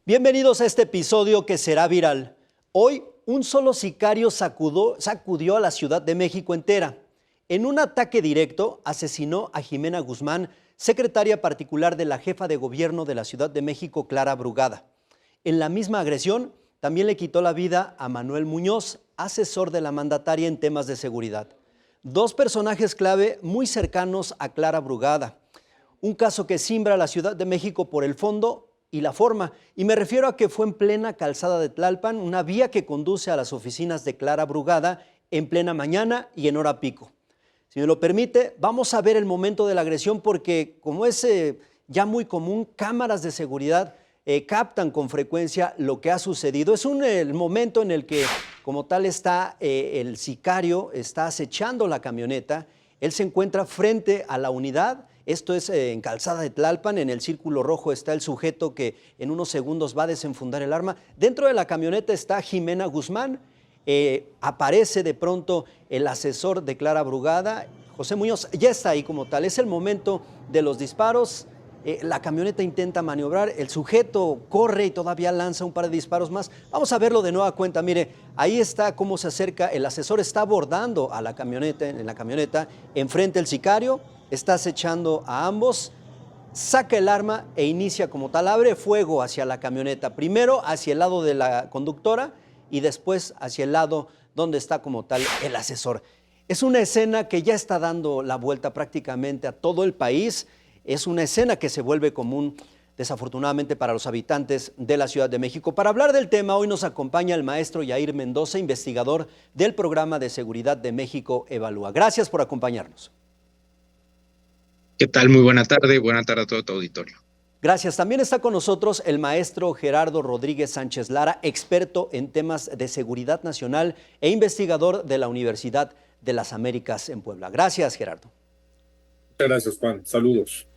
Bienvenidos a este episodio que será viral. Hoy, un solo sicario sacudió a la Ciudad de México entera. En un ataque directo, asesinó a Jimena Guzmán, secretaria particular de la jefa de gobierno de la Ciudad de México, Clara Brugada. En la misma agresión, también le quitó la vida a Manuel Muñoz, asesor de la mandataria en temas de seguridad. Dos personajes clave muy cercanos a Clara Brugada. Un caso que simbra a la Ciudad de México por el fondo y la forma, y me refiero a que fue en plena calzada de Tlalpan, una vía que conduce a las oficinas de Clara Brugada en plena mañana y en hora pico. Si me lo permite, vamos a ver el momento de la agresión porque, como es ya muy común, cámaras de seguridad captan con frecuencia lo que ha sucedido. Es el momento en el que, como tal, está el sicario, está acechando la camioneta. Él se encuentra frente a la unidad. Esto es en Calzada de Tlalpan, en el círculo rojo está el sujeto que en unos segundos va a desenfundar el arma. Dentro de la camioneta está Jimena Guzmán, aparece de pronto el asesor de Clara Brugada, José Muñoz, ya está ahí como tal. Es el momento de los disparos, la camioneta intenta maniobrar, el sujeto corre y todavía lanza un par de disparos más. Vamos a verlo de nueva cuenta, mire, ahí está cómo se acerca, el asesor está abordando a la camioneta, en la camioneta, enfrente el sicario, está acechando a ambos, saca el arma e inicia como tal, abre fuego hacia la camioneta, primero hacia el lado de la conductora y después hacia el lado donde está como tal el asesor. Es una escena que ya está dando la vuelta prácticamente a todo el país, es una escena que se vuelve común desafortunadamente para los habitantes de la Ciudad de México. Para hablar del tema, hoy nos acompaña el maestro Yair Mendoza, investigador del Programa de Seguridad de México Evalúa. Gracias por acompañarnos. ¿Qué tal? Muy buena tarde a todo tu auditorio. Gracias. También está con nosotros el maestro Gerardo Rodríguez Sánchez Lara, experto en temas de seguridad nacional e investigador de la Universidad de las Américas en Puebla. Gracias, Gerardo. Muchas gracias, Juan. Saludos.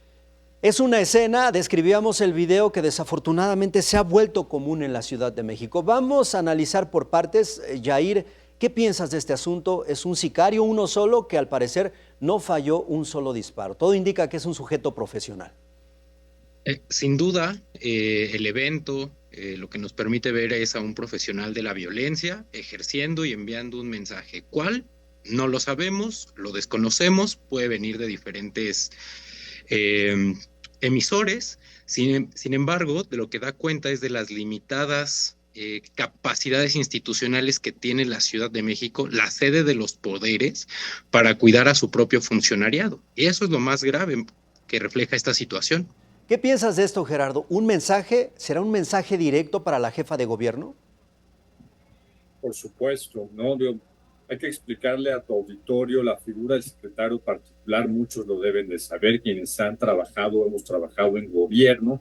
Es una escena, describíamos el video que desafortunadamente se ha vuelto común en la Ciudad de México. Vamos a analizar por partes. Yair, ¿qué piensas de este asunto? Es un sicario, uno solo, que al parecer no falló un solo disparo. Todo indica que es un sujeto profesional. Sin duda, el evento lo que nos permite ver es a un profesional de la violencia ejerciendo y enviando un mensaje. ¿Cuál? No lo sabemos, lo desconocemos, puede venir de diferentes emisores. Sin embargo, de lo que da cuenta es de las limitadas capacidades institucionales que tiene la Ciudad de México, la sede de los poderes, para cuidar a su propio funcionariado. Y eso es lo más grave que refleja esta situación. ¿Qué piensas de esto, Gerardo? ¿Un mensaje? ¿Será un mensaje directo para la jefa de gobierno? Por supuesto, ¿no? Hay que explicarle a tu auditorio la figura del secretario particular, muchos lo deben de saber, quienes han trabajado, hemos trabajado en gobierno.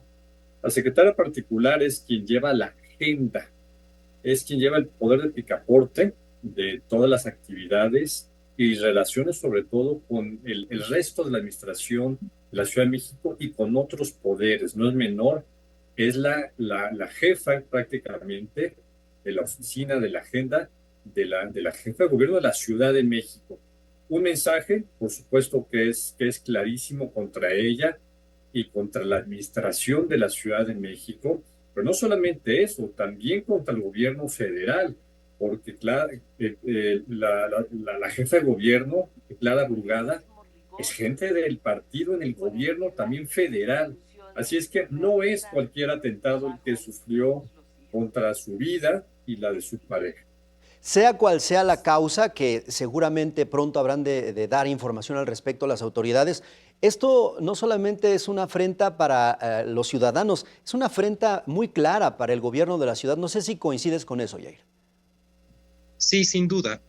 La secretaria particular es quien lleva la agenda, es quien lleva el poder de picaporte de todas las actividades y relaciones sobre todo con el resto de la administración de la Ciudad de México y con otros poderes. No es menor, es la jefa prácticamente de la oficina de la agenda de la jefa de gobierno de la Ciudad de México. Un mensaje, por supuesto, que es clarísimo contra ella y contra la administración de la Ciudad de México, pero no solamente eso, también contra el gobierno federal, porque la jefa de gobierno, Clara Brugada, es gente del partido en el gobierno también federal. Así es que no es cualquier atentado el que sufrió contra su vida y la de su pareja. Sea cual sea la causa, que seguramente pronto habrán de dar información al respecto a las autoridades, esto no solamente es una afrenta para los ciudadanos, es una afrenta muy clara para el gobierno de la ciudad. No sé si coincides con eso, Yair. Sí, sin duda,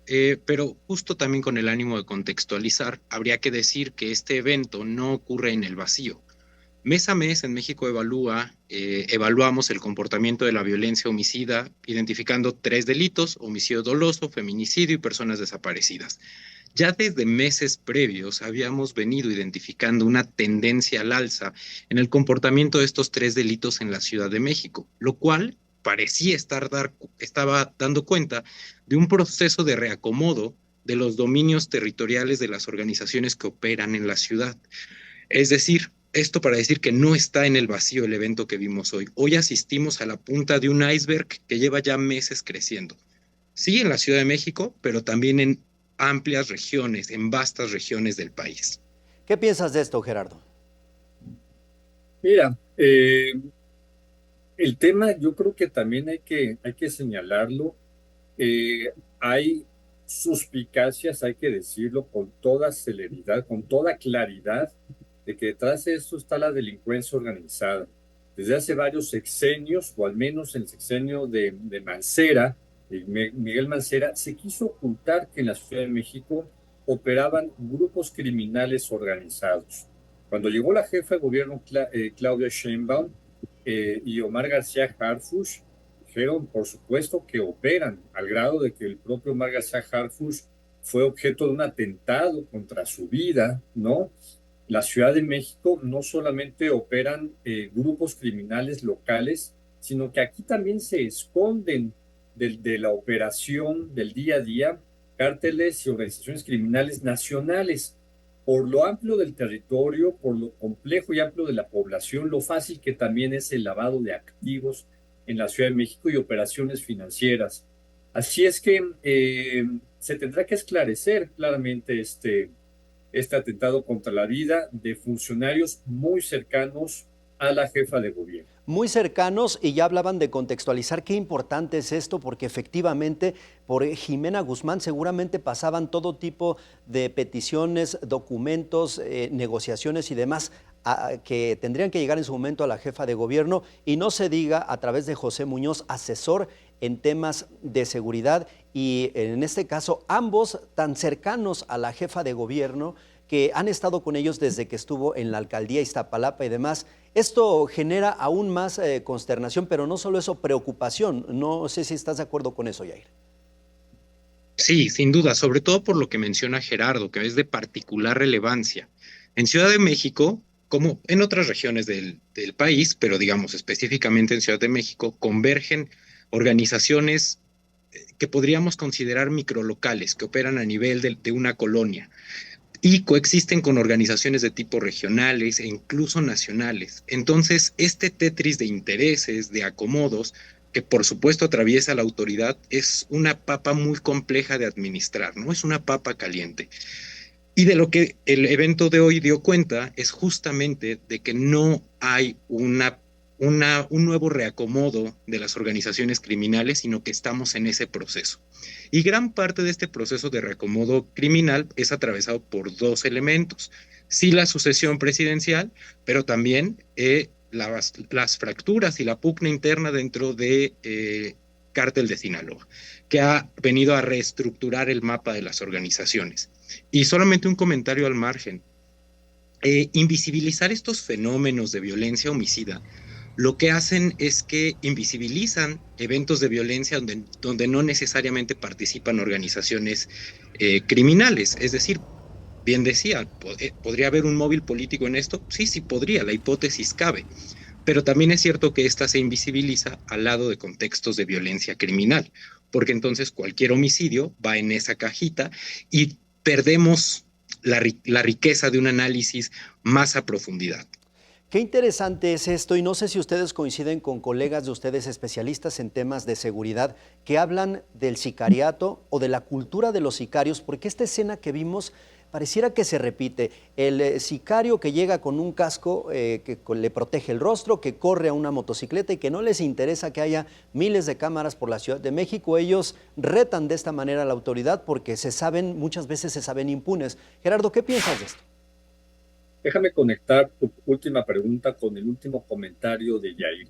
pero justo también con el ánimo de contextualizar, habría que decir que este evento no ocurre en el vacío. Mes a mes en México evaluamos el comportamiento de la violencia homicida, identificando 3 delitos: homicidio doloso, feminicidio y personas desaparecidas. Ya desde meses previos habíamos venido identificando una tendencia al alza en el comportamiento de estos 3 delitos en la Ciudad de México, lo cual parecía estaba dando cuenta de un proceso de reacomodo de los dominios territoriales de las organizaciones que operan en la ciudad. Es decir, esto para decir que no está en el vacío el evento que vimos hoy. Hoy asistimos a la punta de un iceberg que lleva ya meses creciendo. Sí, en la Ciudad de México, pero también en amplias regiones, en vastas regiones del país. ¿Qué piensas de esto, Gerardo? Mira, el tema yo creo que también hay que señalarlo. Hay suspicacias, hay que decirlo con toda celeridad, con toda claridad, de que detrás de esto está la delincuencia organizada. Desde hace varios sexenios, o al menos en el sexenio de Mancera, Miguel Mancera, se quiso ocultar que en la Ciudad de México operaban grupos criminales organizados. Cuando llegó la jefa de gobierno Claudia Sheinbaum y Omar García Harfuch, dijeron, por supuesto, que operan, al grado de que el propio Omar García Harfuch fue objeto de un atentado contra su vida, ¿no? La Ciudad de México no solamente operan grupos criminales locales, sino que aquí también se esconden de la operación del día a día cárteles y organizaciones criminales nacionales. Por lo amplio del territorio, por lo complejo y amplio de la población, lo fácil que también es el lavado de activos en la Ciudad de México y operaciones financieras. Así es que se tendrá que esclarecer claramente este atentado contra la vida de funcionarios muy cercanos a la jefa de gobierno. Muy cercanos, y ya hablaban de contextualizar qué importante es esto, porque efectivamente por Jimena Guzmán seguramente pasaban todo tipo de peticiones, documentos, negociaciones y demás que tendrían que llegar en su momento a la jefa de gobierno, y no se diga a través de José Muñoz, asesor en temas de seguridad, y en este caso ambos tan cercanos a la jefa de gobierno, que han estado con ellos desde que estuvo en la alcaldía Iztapalapa y demás. Esto genera aún más consternación, pero no solo eso, preocupación. No sé si estás de acuerdo con eso, Yair. Sí, sin duda, sobre todo por lo que menciona Gerardo, que es de particular relevancia. En Ciudad de México, como en otras regiones del país, pero digamos específicamente en Ciudad de México, convergen organizaciones que podríamos considerar microlocales, que operan a nivel de una colonia y coexisten con organizaciones de tipo regionales e incluso nacionales. Entonces, este tetris de intereses, de acomodos, que por supuesto atraviesa la autoridad, es una papa muy compleja de administrar, ¿no? Es una papa caliente. Y de lo que el evento de hoy dio cuenta es justamente de que no hay un nuevo reacomodo de las organizaciones criminales, sino que estamos en ese proceso. Y gran parte de este proceso de reacomodo criminal es atravesado por dos elementos. Sí, la sucesión presidencial, pero también las fracturas y la pugna interna dentro de Cártel de Sinaloa, que ha venido a reestructurar el mapa de las organizaciones. Y solamente un comentario al margen. Invisibilizar estos fenómenos de violencia homicida lo que hacen es que invisibilizan eventos de violencia donde no necesariamente participan organizaciones criminales. Es decir, bien decía, ¿podría haber un móvil político en esto? Sí, sí podría, la hipótesis cabe. Pero también es cierto que esta se invisibiliza al lado de contextos de violencia criminal, porque entonces cualquier homicidio va en esa cajita y perdemos la riqueza de un análisis más a profundidad. Qué interesante es esto, y no sé si ustedes coinciden con colegas de ustedes especialistas en temas de seguridad que hablan del sicariato o de la cultura de los sicarios, porque esta escena que vimos pareciera que se repite. El sicario que llega con un casco que le protege el rostro, que corre a una motocicleta y que no les interesa que haya miles de cámaras por la Ciudad de México. Ellos retan de esta manera a la autoridad porque muchas veces se saben impunes. Gerardo, ¿qué piensas de esto? Déjame conectar tu última pregunta con el último comentario de Yair.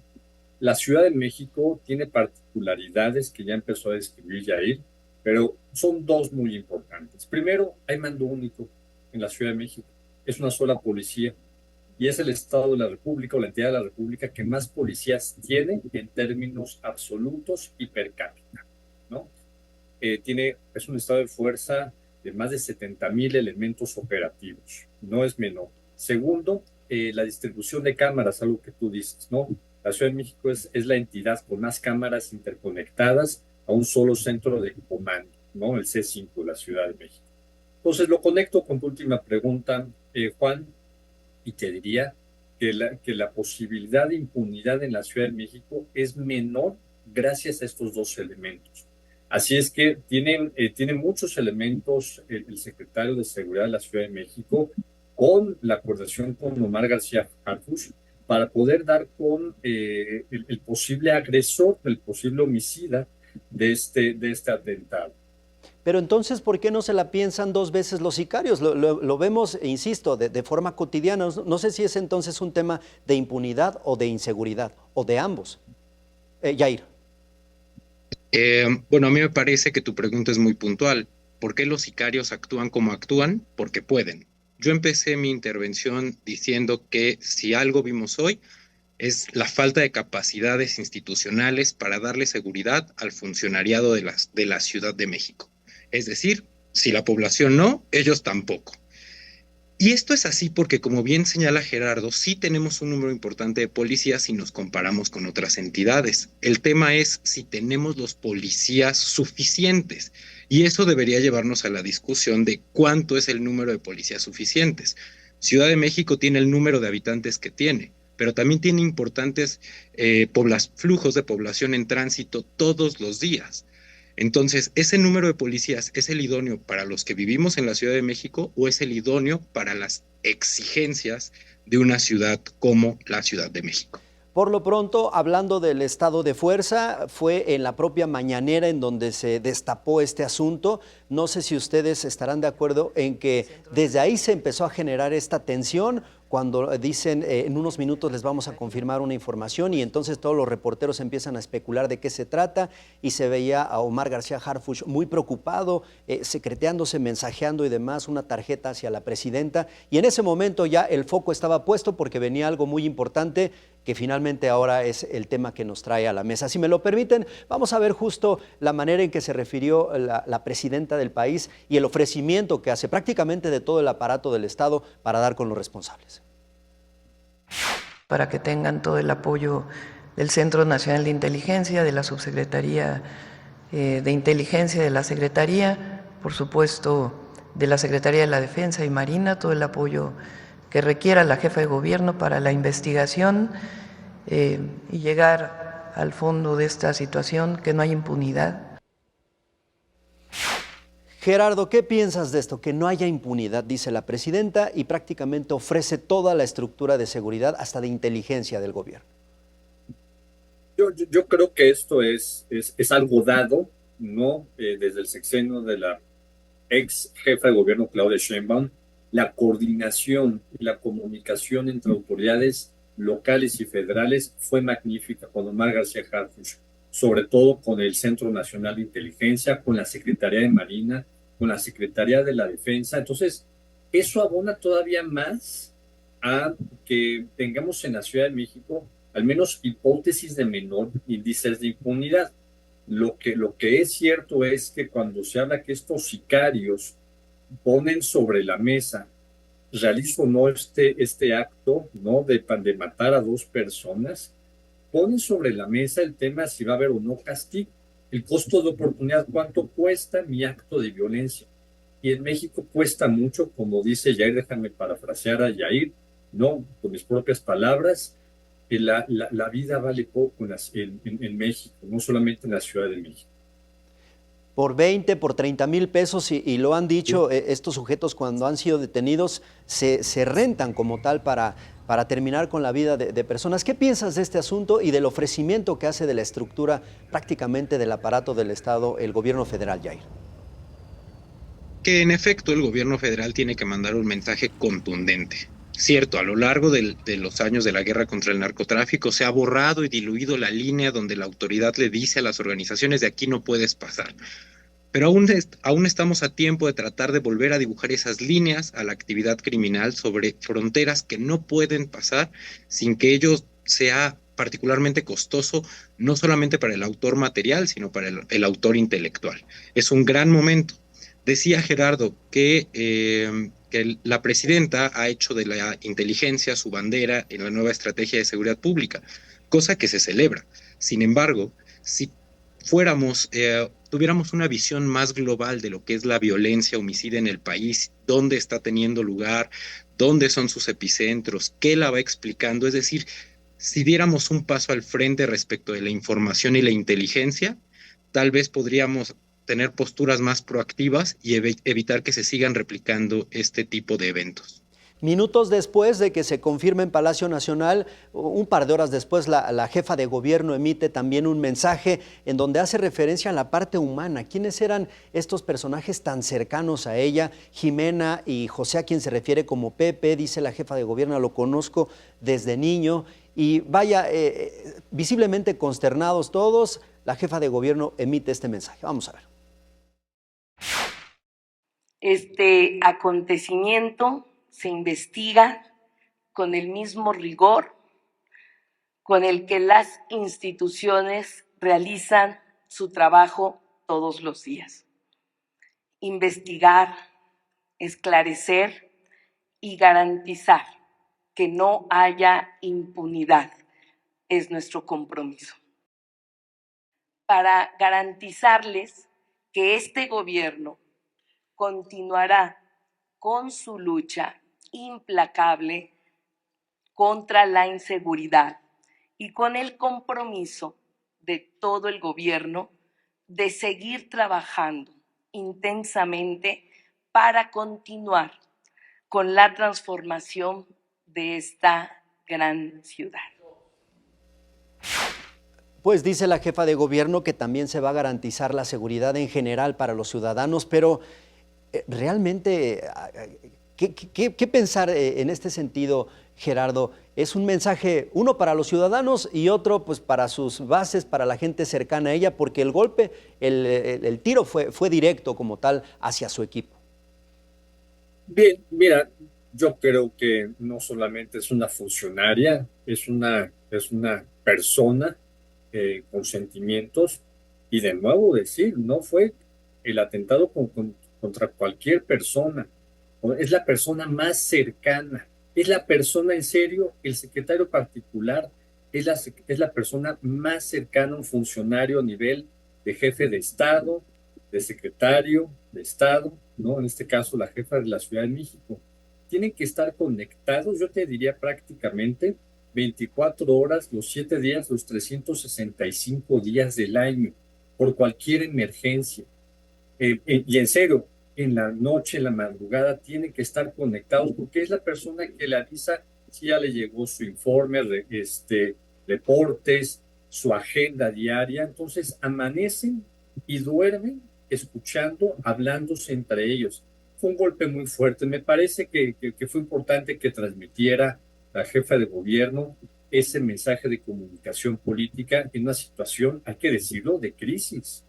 La Ciudad de México tiene particularidades que ya empezó a describir Yair, pero son dos muy importantes. Primero, hay mando único en la Ciudad de México. Es una sola policía y es el Estado de la República o la entidad de la República que más policías tiene en términos absolutos y per cápita, ¿no? Es un estado de fuerza de más de 70,000 elementos operativos. No es menor. Segundo, la distribución de cámaras, algo que tú dices, ¿no? La Ciudad de México es la entidad con más cámaras interconectadas a un solo centro de comando, ¿no? El C5 de la Ciudad de México. Entonces lo conecto con tu última pregunta, Juan, y te diría, que la posibilidad de impunidad en la Ciudad de México es menor gracias a estos dos elementos. Así es que tiene muchos elementos el secretario de Seguridad de la Ciudad de México con la coordinación con Omar García Harfuch para poder dar con el posible agresor, el posible homicida de este atentado. Pero entonces, ¿por qué no se la piensan dos veces los sicarios? Lo vemos, e insisto, de forma cotidiana. No sé si es entonces un tema de impunidad o de inseguridad, o de ambos. Yair. Bueno, a mí me parece que tu pregunta es muy puntual. ¿Por qué los sicarios actúan como actúan? Porque pueden. Yo empecé mi intervención diciendo que si algo vimos hoy es la falta de capacidades institucionales para darle seguridad al funcionariado de la Ciudad de México. Es decir, si la población no, ellos tampoco. Y esto es así porque, como bien señala Gerardo, sí tenemos un número importante de policías si nos comparamos con otras entidades. El tema es si tenemos los policías suficientes. Y eso debería llevarnos a la discusión de cuánto es el número de policías suficientes. Ciudad de México tiene el número de habitantes que tiene, pero también tiene importantes flujos de población en tránsito todos los días. Entonces, ¿ese número de policías es el idóneo para los que vivimos en la Ciudad de México o es el idóneo para las exigencias de una ciudad como la Ciudad de México? Por lo pronto, hablando del estado de fuerza, fue en la propia mañanera en donde se destapó este asunto. No sé si ustedes estarán de acuerdo en que desde ahí se empezó a generar esta tensión cuando dicen en unos minutos les vamos a confirmar una información y entonces todos los reporteros empiezan a especular de qué se trata y se veía a Omar García Harfuch muy preocupado, secreteándose, mensajeando y demás, una tarjeta hacia la presidenta, y en ese momento ya el foco estaba puesto porque venía algo muy importante que finalmente ahora es el tema que nos trae a la mesa. Si me lo permiten, vamos a ver justo la manera en que se refirió la presidenta del país y el ofrecimiento que hace prácticamente de todo el aparato del Estado para dar con los responsables. Para que tengan todo el apoyo del Centro Nacional de Inteligencia, de la Subsecretaría de Inteligencia de la Secretaría, por supuesto de la Secretaría de la Defensa y Marina, todo el apoyo que requiera la jefa de gobierno para la investigación y llegar al fondo de esta situación, que no hay impunidad. Gerardo, ¿qué piensas de esto? Que no haya impunidad, dice la presidenta, y prácticamente ofrece toda la estructura de seguridad, hasta de inteligencia del gobierno. Yo creo que esto es algo dado, ¿no? Desde el sexenio de la ex jefa de gobierno Claudia Sheinbaum, la coordinación y la comunicación entre autoridades locales y federales fue magnífica con Omar García Harfuch, sobre todo con el Centro Nacional de Inteligencia, con la Secretaría de Marina, con la Secretaría de la Defensa. Entonces, eso abona todavía más a que tengamos en la Ciudad de México al menos hipótesis de menor índices de impunidad. Lo que es cierto es que cuando se habla que estos sicarios ponen sobre la mesa, realizo o no este acto, ¿no? De matar a dos personas, ponen sobre la mesa el tema si va a haber o no castigo, el costo de oportunidad, cuánto cuesta mi acto de violencia. Y en México cuesta mucho, como dice Yair, déjame parafrasear a Yair, no, con mis propias palabras, que la vida vale poco en México, no solamente en la Ciudad de México. Por 20, por 30 mil pesos, y lo han dicho, estos sujetos cuando han sido detenidos se rentan como tal para terminar con la vida de personas. ¿Qué piensas de este asunto y del ofrecimiento que hace de la estructura prácticamente del aparato del Estado el gobierno federal, Yair? Que en efecto el gobierno federal tiene que mandar un mensaje contundente. Cierto, a lo largo de los años de la guerra contra el narcotráfico se ha borrado y diluido la línea donde la autoridad le dice a las organizaciones de aquí no puedes pasar. Pero aún estamos a tiempo de tratar de volver a dibujar esas líneas a la actividad criminal sobre fronteras que no pueden pasar sin que ello sea particularmente costoso, no solamente para el autor material, sino para el autor intelectual. Es un gran momento. Decía Gerardo que la presidenta ha hecho de la inteligencia su bandera en la nueva estrategia de seguridad pública, cosa que se celebra. Sin embargo, si fuéramos tuviéramos una visión más global de lo que es la violencia homicida en el país, dónde está teniendo lugar, dónde son sus epicentros, qué la va explicando. Es decir, si diéramos un paso al frente respecto de la información y la inteligencia, tal vez podríamos tener posturas más proactivas y evitar que se sigan replicando este tipo de eventos. Minutos después de que se confirme en Palacio Nacional, un par de horas después, la jefa de gobierno emite también un mensaje en donde hace referencia a la parte humana. ¿Quiénes eran estos personajes tan cercanos a ella? Jimena y José, a quien se refiere como Pepe, dice la jefa de gobierno, lo conozco desde niño. Y vaya, visiblemente consternados todos, la jefa de gobierno emite este mensaje. Vamos a ver. Este acontecimiento se investiga con el mismo rigor con el que las instituciones realizan su trabajo todos los días. Investigar, esclarecer y garantizar que no haya impunidad es nuestro compromiso. Para garantizarles que este gobierno continuará con su lucha implacable contra la inseguridad y con el compromiso de todo el gobierno de seguir trabajando intensamente para continuar con la transformación de esta gran ciudad. Pues dice la jefa de gobierno que también se va a garantizar la seguridad en general para los ciudadanos, pero realmente, ¿qué pensar en este sentido, Gerardo? Es un mensaje, uno para los ciudadanos y otro pues para sus bases, para la gente cercana a ella, porque el golpe, el tiro fue directo como tal hacia su equipo. Bien, mira, yo creo que no solamente es una funcionaria, es una persona con sentimientos, y de nuevo decir, no fue el atentado contra cualquier persona, es la persona más cercana, es la persona en serio, el secretario particular es la persona más cercana a un funcionario a nivel de jefe de Estado, de secretario de Estado, ¿no? En este caso la jefa de la Ciudad de México. Tienen que estar conectados, yo te diría prácticamente 24 horas, los 7 días, los 365 días del año, por cualquier emergencia. Y en serio, en la noche, en la madrugada, tienen que estar conectados porque es la persona que le avisa si ya le llegó su informe, reportes, su agenda diaria. Entonces amanecen y duermen escuchando, hablándose entre ellos. Fue un golpe muy fuerte. Me parece que fue importante que transmitiera la jefa de gobierno ese mensaje de comunicación política en una situación, hay que decirlo, de crisis.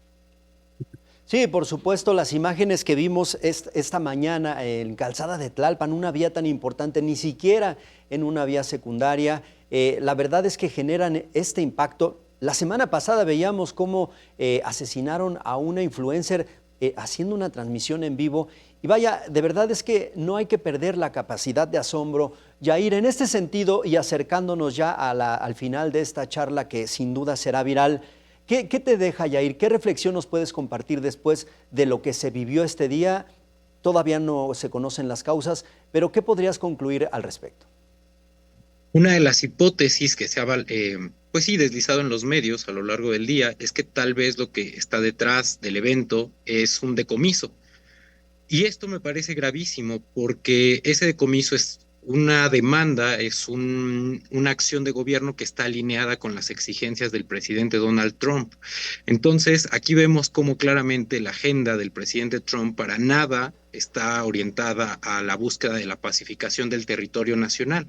Sí, por supuesto, las imágenes que vimos esta mañana en Calzada de Tlalpan, una vía tan importante, ni siquiera en una vía secundaria, la verdad es que generan este impacto. La semana pasada veíamos cómo asesinaron a una influencer haciendo una transmisión en vivo. Y vaya, de verdad es que no hay que perder la capacidad de asombro. Yair, en este sentido y acercándonos ya al final de esta charla que sin duda será viral, ¿qué te deja, Yair? ¿Qué reflexión nos puedes compartir después de lo que se vivió este día? Todavía no se conocen las causas, pero ¿qué podrías concluir al respecto? Una de las hipótesis que se ha pues sí, deslizado en los medios a lo largo del día es que tal vez lo que está detrás del evento es un decomiso. Y esto me parece gravísimo porque ese decomiso es una demanda, es una acción de gobierno que está alineada con las exigencias del presidente Donald Trump. Entonces, aquí vemos cómo claramente la agenda del presidente Trump para nada está orientada a la búsqueda de la pacificación del territorio nacional.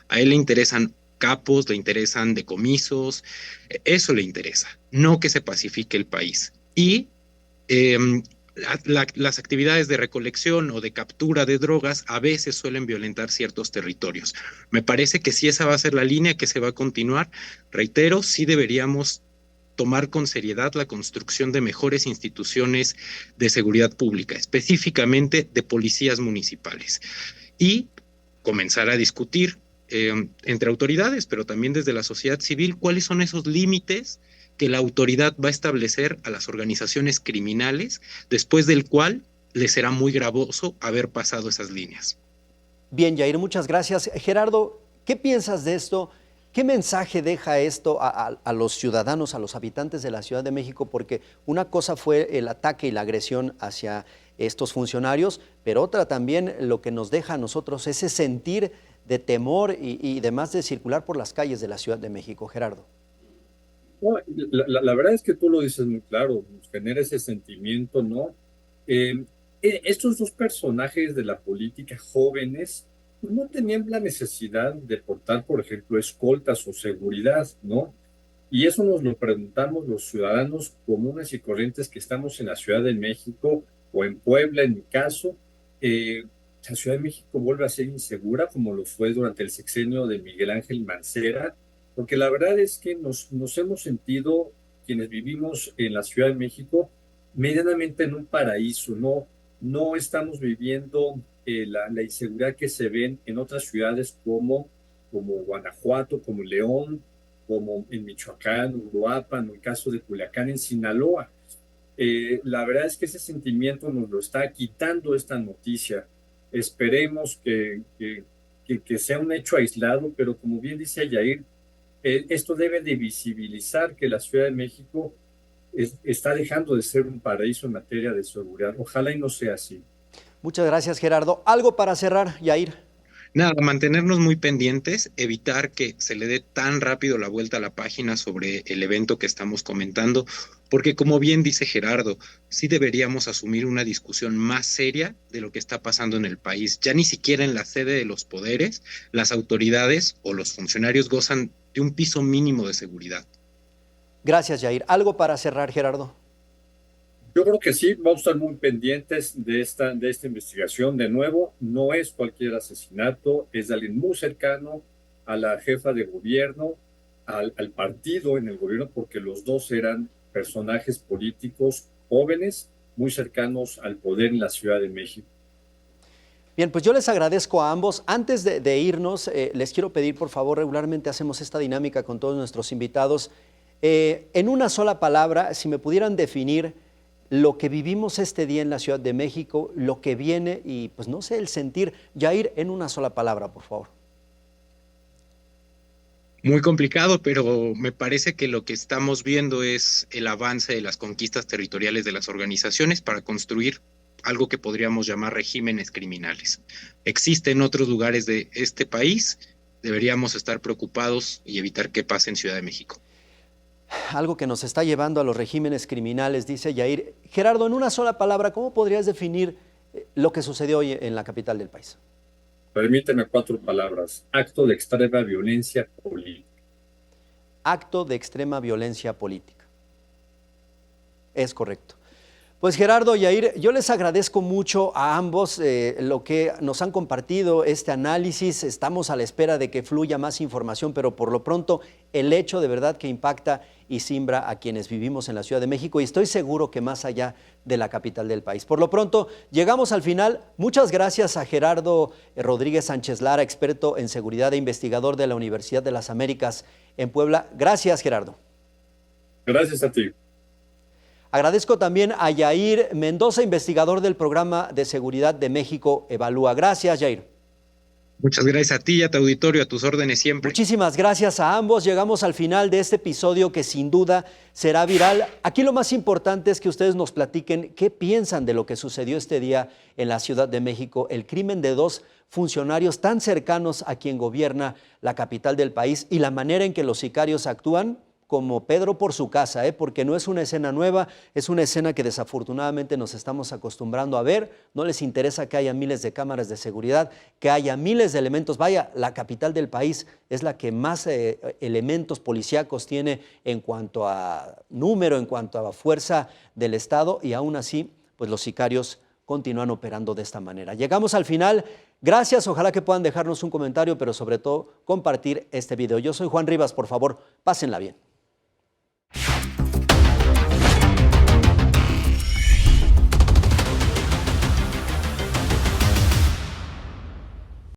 A él le interesan capos, le interesan decomisos, eso le interesa, no que se pacifique el país. Y las actividades de recolección o de captura de drogas a veces suelen violentar ciertos territorios. Me parece que si esa va a ser la línea que se va a continuar, reitero, sí deberíamos tomar con seriedad la construcción de mejores instituciones de seguridad pública, específicamente de policías municipales, y comenzar a discutir entre autoridades, pero también desde la sociedad civil, cuáles son esos límites que la autoridad va a establecer a las organizaciones criminales, después del cual les será muy gravoso haber pasado esas líneas. Bien, Yair, muchas gracias. Gerardo, ¿qué piensas de esto? ¿Qué mensaje deja esto a los ciudadanos, a los habitantes de la Ciudad de México? Porque una cosa fue el ataque y la agresión hacia estos funcionarios, pero otra también lo que nos deja a nosotros ese sentir de temor y demás de circular por las calles de la Ciudad de México. Gerardo. No, la verdad es que tú lo dices muy claro, nos genera ese sentimiento, ¿no? Eh, Estos dos personajes de la política jóvenes pues, no tenían la necesidad de portar, por ejemplo, escoltas o seguridad, ¿no? Y eso nos lo preguntamos los ciudadanos comunes y corrientes que estamos en la Ciudad de México o en Puebla, en mi caso. La Ciudad de México vuelve a ser insegura como lo fue durante el sexenio de Miguel Ángel Mancera, porque la verdad es que nos hemos sentido, quienes vivimos en la Ciudad de México, medianamente en un paraíso, no estamos viviendo la inseguridad que se ven en otras ciudades como Guanajuato, como León, como en Michoacán, Uruapan, en el caso de Culiacán, en Sinaloa. La verdad es que ese sentimiento nos lo está quitando esta noticia. Esperemos que sea un hecho aislado, pero como bien dice Yair, esto debe de visibilizar que la Ciudad de México está dejando de ser un paraíso en materia de seguridad. Ojalá y no sea así. Muchas gracias, Gerardo. ¿Algo para cerrar, Yair? Nada, mantenernos muy pendientes, evitar que se le dé tan rápido la vuelta a la página sobre el evento que estamos comentando, porque como bien dice Gerardo, sí deberíamos asumir una discusión más seria de lo que está pasando en el país. Ya ni siquiera en la sede de los poderes, las autoridades o los funcionarios gozan de un piso mínimo de seguridad. Gracias, Yair. ¿Algo para cerrar, Gerardo? Yo creo que sí, vamos a estar muy pendientes de esta investigación. De nuevo, no es cualquier asesinato, es de alguien muy cercano a la jefa de gobierno, al partido en el gobierno, porque los dos eran personajes políticos jóvenes, muy cercanos al poder en la Ciudad de México. Bien, pues yo les agradezco a ambos. Antes de irnos, les quiero pedir, por favor, regularmente hacemos esta dinámica con todos nuestros invitados. En una sola palabra, si me pudieran definir lo que vivimos este día en la Ciudad de México, lo que viene y, pues no sé, el sentir. Yair, en una sola palabra, por favor. Muy complicado, pero me parece que lo que estamos viendo es el avance de las conquistas territoriales de las organizaciones para construir algo que podríamos llamar regímenes criminales. Existe en otros lugares de este país, deberíamos estar preocupados y evitar que pase en Ciudad de México. Algo que nos está llevando a los regímenes criminales, dice Yair. Gerardo, en una sola palabra, ¿cómo podrías definir lo que sucedió hoy en la capital del país? Permíteme 4 palabras. Acto de extrema violencia política. Acto de extrema violencia política. Es correcto. Pues Gerardo y Yair, yo les agradezco mucho a ambos lo que nos han compartido, este análisis. Estamos a la espera de que fluya más información, pero por lo pronto el hecho de verdad que impacta y simbra a quienes vivimos en la Ciudad de México y estoy seguro que más allá de la capital del país. Por lo pronto, llegamos al final. Muchas gracias a Gerardo Rodríguez Sánchez Lara, experto en seguridad e investigador de la Universidad de las Américas en Puebla. Gracias, Gerardo. Gracias a ti. Agradezco también a Yair Mendoza, investigador del Programa de Seguridad de México Evalúa. Gracias, Yair. Muchas gracias a ti y a tu auditorio, a tus órdenes siempre. Muchísimas gracias a ambos. Llegamos al final de este episodio que sin duda será viral. Aquí lo más importante es que ustedes nos platiquen qué piensan de lo que sucedió este día en la Ciudad de México, el crimen de 2 funcionarios tan cercanos a quien gobierna la capital del país y la manera en que los sicarios actúan como Pedro por su casa, porque no es una escena nueva, es una escena que desafortunadamente nos estamos acostumbrando a ver. No les interesa que haya miles de cámaras de seguridad, que haya miles de elementos. Vaya, la capital del país es la que más elementos policíacos tiene en cuanto a número, en cuanto a fuerza del Estado, y aún así, pues los sicarios continúan operando de esta manera. Llegamos al final. Gracias, ojalá que puedan dejarnos un comentario, pero sobre todo compartir este video. Yo soy Juan Rivas, por favor, pásenla bien.